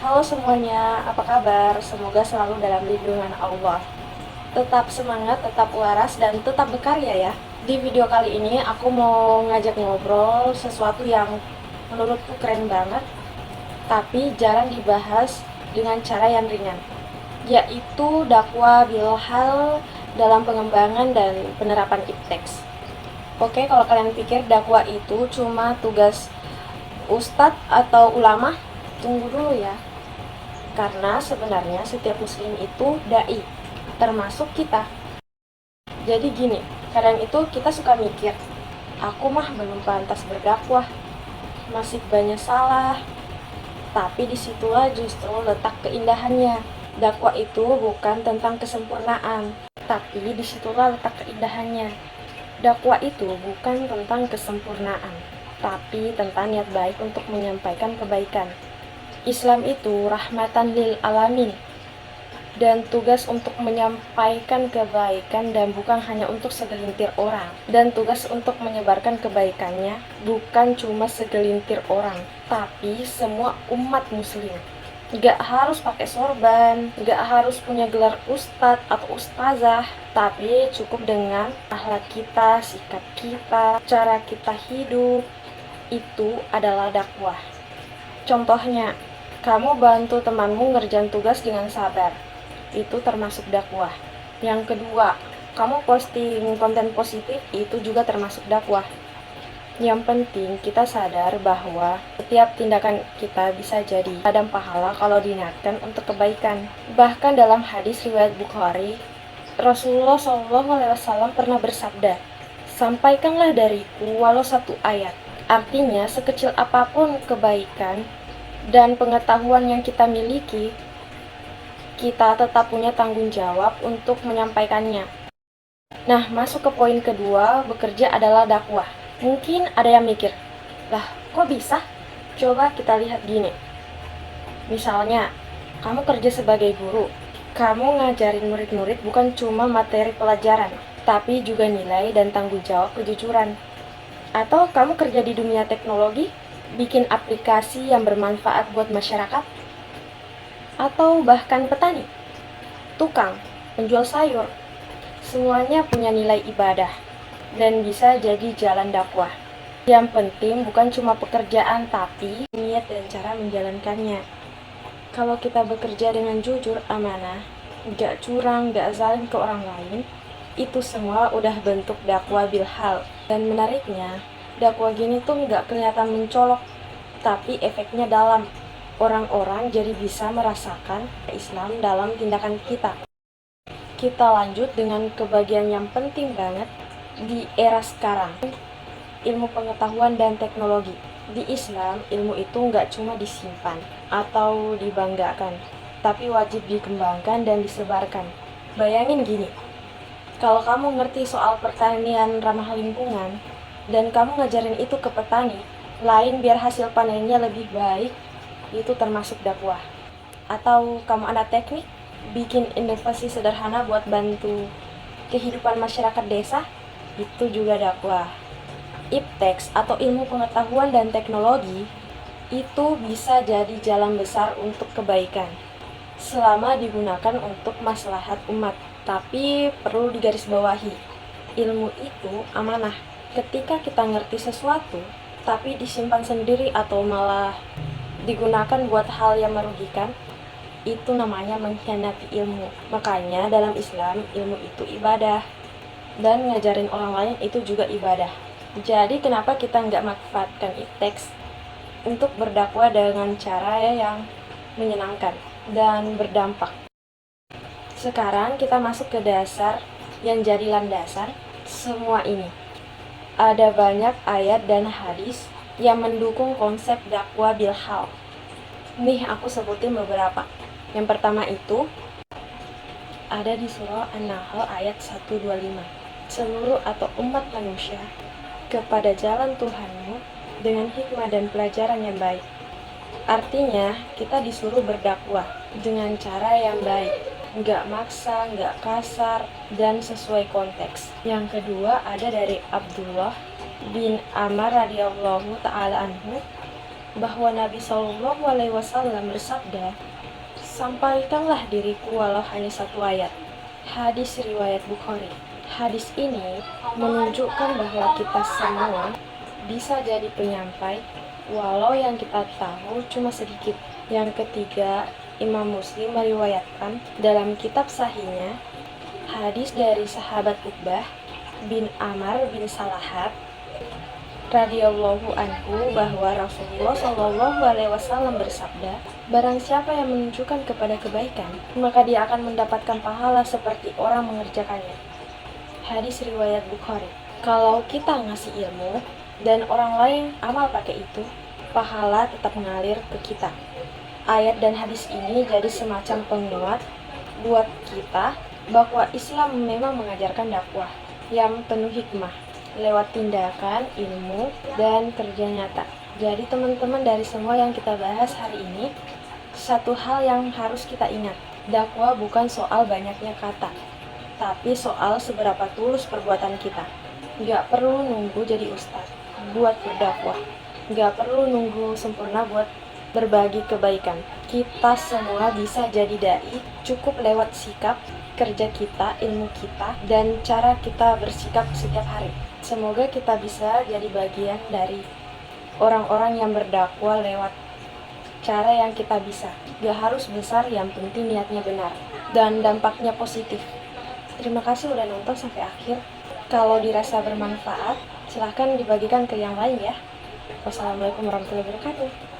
Halo semuanya, apa kabar? Semoga selalu dalam lindungan Allah. Tetap semangat, tetap waras, dan tetap berkarya ya. Di video kali ini aku mau ngajak ngobrol sesuatu yang menurutku keren banget, tapi jarang dibahas dengan cara yang ringan, yaitu dakwah bilhal dalam pengembangan dan penerapan ipteks. Oke, kalau kalian pikir dakwah itu cuma tugas ustadz atau ulama, tunggu dulu ya. Karena sebenarnya setiap muslim itu dai, termasuk kita. Jadi gini, kadang itu kita suka mikir, aku mah belum pantas berdakwah, masih banyak salah. Tapi disitulah justru letak keindahannya. Dakwah itu bukan tentang kesempurnaan, tapi disitulah letak keindahannya. Dakwah itu bukan tentang kesempurnaan, tapi tentang niat baik untuk menyampaikan kebaikan. Islam itu rahmatan lil alamin, dan tugas untuk menyampaikan kebaikan dan bukan hanya untuk segelintir orang, dan tugas untuk menyebarkan kebaikannya bukan cuma segelintir orang, tapi semua umat muslim. Gak harus pakai sorban, gak harus punya gelar ustadz atau ustazah, tapi cukup dengan akhlak kita, sikap kita, cara kita hidup, itu adalah dakwah. Contohnya, kamu bantu temanmu ngerjain tugas dengan sabar. Itu termasuk dakwah. Yang kedua, kamu posting konten positif, itu juga termasuk dakwah. Yang penting kita sadar bahwa setiap tindakan kita bisa jadi ladang pahala kalau diniatkan untuk kebaikan. Bahkan dalam hadis riwayat Bukhari, Rasulullah SAW pernah bersabda, "Sampaikanlah dariku walau satu ayat." Artinya, sekecil apapun kebaikan dan pengetahuan yang kita miliki, kita tetap punya tanggung jawab untuk menyampaikannya. Nah, masuk ke poin kedua, bekerja adalah dakwah. Mungkin ada yang mikir, lah kok bisa? Coba kita lihat gini. Misalnya, kamu kerja sebagai guru. Kamu ngajarin murid-murid bukan cuma materi pelajaran, tapi juga nilai dan tanggung jawab kejujuran. Atau kamu kerja di dunia teknologi, bikin aplikasi yang bermanfaat buat masyarakat, atau bahkan petani, tukang, penjual sayur, semuanya punya nilai ibadah dan bisa jadi jalan dakwah. Yang penting bukan cuma pekerjaan, tapi niat dan cara menjalankannya. Kalau kita bekerja dengan jujur, amanah, gak curang, gak zalim ke orang lain, itu semua udah bentuk dakwah bilhal. Dan menariknya, dakwah gini tuh gak kelihatan mencolok, tapi efeknya dalam. Orang-orang jadi bisa merasakan Islam dalam tindakan kita. Kita lanjut dengan kebagian yang penting banget di era sekarang, ilmu pengetahuan dan teknologi. Di Islam, ilmu itu nggak cuma disimpan atau dibanggakan, tapi wajib dikembangkan dan disebarkan. Bayangin gini, kalau kamu ngerti soal pertanian ramah lingkungan, dan kamu ngajarin itu ke petani lain biar hasil panennya lebih baik, itu termasuk dakwah. Atau kamu anak teknik, bikin inovasi sederhana buat bantu kehidupan masyarakat desa, itu juga dakwah. Ipteks atau ilmu pengetahuan dan teknologi itu bisa jadi jalan besar untuk kebaikan selama digunakan untuk maslahat umat. Tapi perlu digarisbawahi, ilmu itu amanah. Ketika kita ngerti sesuatu tapi disimpan sendiri atau malah digunakan buat hal yang merugikan, itu namanya mengkhianati ilmu. Makanya dalam Islam, ilmu itu ibadah, dan ngajarin orang lain itu juga ibadah. Jadi kenapa kita nggak manfaatkan ipteks untuk berdakwah dengan cara yang menyenangkan dan berdampak. Sekarang kita masuk ke dasar yang jadi landasan semua ini. Ada banyak ayat dan hadis yang mendukung konsep dakwah bilhal. Nih aku sebutin beberapa. Yang pertama itu ada di surah An-Nahl ayat 125. Seluruh atau umat manusia kepada jalan Tuhanmu dengan hikmah dan pelajaran yang baik. Artinya kita disuruh berdakwah dengan cara yang baik, nggak maksa, nggak kasar, dan sesuai konteks. Yang kedua ada dari Abdullah bin Amr radhiyallahu ta'ala anhu. bahwa Nabi Shallallahu Alaihi Wasallam bersabda, "Sampaikanlah diriku walau hanya satu ayat." Hadis riwayat Bukhari. Hadis ini menunjukkan bahwa kita semua bisa jadi penyampai, walau yang kita tahu cuma sedikit. Yang ketiga, Imam Muslim meriwayatkan dalam kitab sahihnya hadis dari sahabat Uqbah bin Amr bin Salahat radhiyallahu anhu bahwa Rasulullah Shallallahu Alaihi Wasallam bersabda, "Barang siapa yang menunjukkan kepada kebaikan, maka dia akan mendapatkan pahala seperti orang mengerjakannya." Hadis riwayat Bukhari. Kalau kita ngasih ilmu dan orang lain amal pakai itu, pahala tetap mengalir ke kita. Ayat dan hadis ini jadi semacam penguat buat kita bahwa Islam memang mengajarkan dakwah yang penuh hikmah lewat tindakan, ilmu, dan kerja nyata. Jadi teman-teman, dari semua yang kita bahas hari ini, satu hal yang harus kita ingat, dakwah bukan soal banyaknya kata, tapi soal seberapa tulus perbuatan kita. Gak perlu nunggu jadi ustadz buat berdakwah, gak perlu nunggu sempurna buat berbagi kebaikan. Kita semua bisa jadi dai cukup lewat sikap, kerja kita, ilmu kita, dan cara kita bersikap setiap hari. Semoga kita bisa jadi bagian dari orang-orang yang berdakwah lewat cara yang kita bisa. Gak harus besar, yang penting niatnya benar dan dampaknya positif. Terima kasih udah nonton sampai akhir. Kalau dirasa bermanfaat, silahkan dibagikan ke yang lain ya. Wassalamualaikum warahmatullahi wabarakatuh.